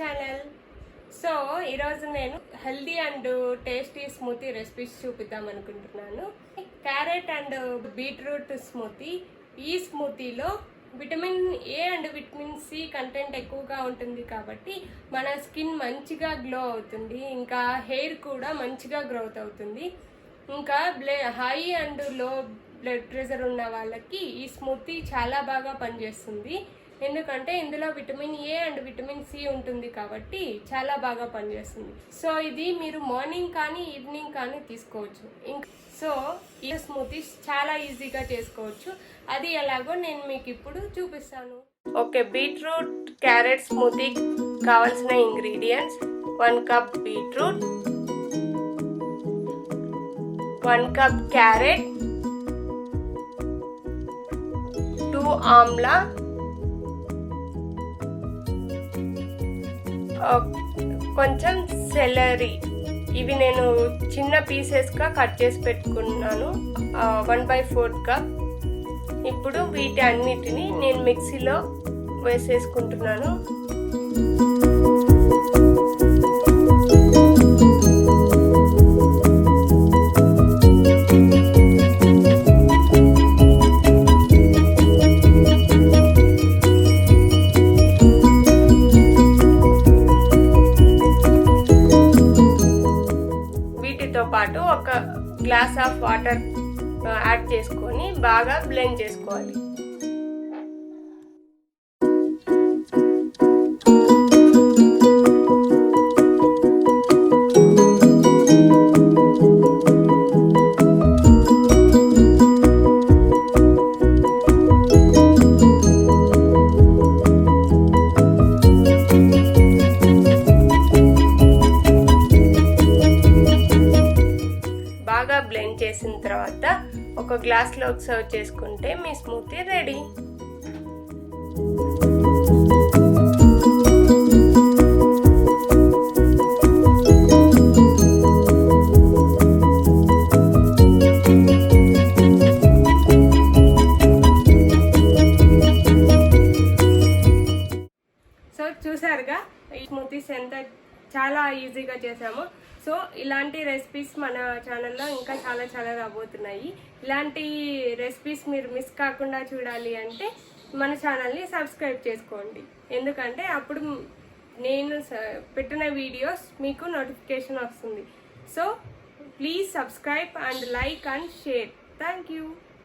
Channel. So ఈరోజు నేను healthy and tasty smoothie recipes చూపిద్దాం అనుకుంటున్నాను. Carrot and beetroot smoothie. ఈ స్మూతీలో vitamin A and vitamin C content ఎక్కువగా ఉంటుంది కాబట్టి మన స్కిన్ మంచిగా గ్లో అవుతుంది, ఇంకా హెయిర్ కూడా మంచిగా గ్రోత్ అవుతుంది. ఇంకా high and low blood pressure ఉన్న వాళ్ళకి ఈ స్మూతీ చాలా బాగా పనిచేస్తుంది. ఎందుకంటే ఇందులో vitamin A and vitamin C ఉంటుంది కాబట్టి చాలా బాగా పనిచేస్తుంది. సో ఇది మీరు మార్నింగ్ కానీ ఈవినింగ్ కానీ తీసుకోవచ్చు. సో ఈ స్మూతీస్ చాలా ఈజీగా చేసుకోవచ్చు. అది ఎలాగో నేను మీకు ఇప్పుడు చూపిస్తాను. ఓకే, బీట్రూట్ క్యారెట్ స్మూతీ కావాల్సిన ingredients: 1 cup beetroot, 1 cup carrot, 2 Amla, కొంచెం సెలరీ. ఇవి నేను చిన్న పీసెస్గా కట్ చేసి పెట్టుకున్నాను. 1/4 కప్. ఇప్పుడు వీటి అన్నిటిని నేను మిక్సీలో వేసేసుకుంటున్నాను. పాటు ఒక గ్లాస్ ఆఫ్ వాటర్ యాడ్ చేసుకొని బాగా బ్లెండ్ చేసుకోవాలి. బ్లెండ్ చేసిన తర్వాత ఒక గ్లాస్లోకి సర్వ్ చేసుకుంటే మీ స్మూతీ రెడీ. సో చూసారుగా ఈ స్మూతీస్ ఎంత చాలా ఈజీగా చేసాము. సో ఇలాంటి రెసిపీస్ మన ఛానల్లో ఇంకా చాలా రాబోతున్నాయి. ఇలాంటి రెసిపీస్ మీరు మిస్ కాకుండా చూడాలి అంటే మన ఛానల్ని సబ్స్క్రైబ్ చేసుకోండి. ఎందుకంటే అప్పుడు నేను పెట్టిన వీడియోస్ మీకు నోటిఫికేషన్ వస్తుంది. So please subscribe and like and share. Thank you.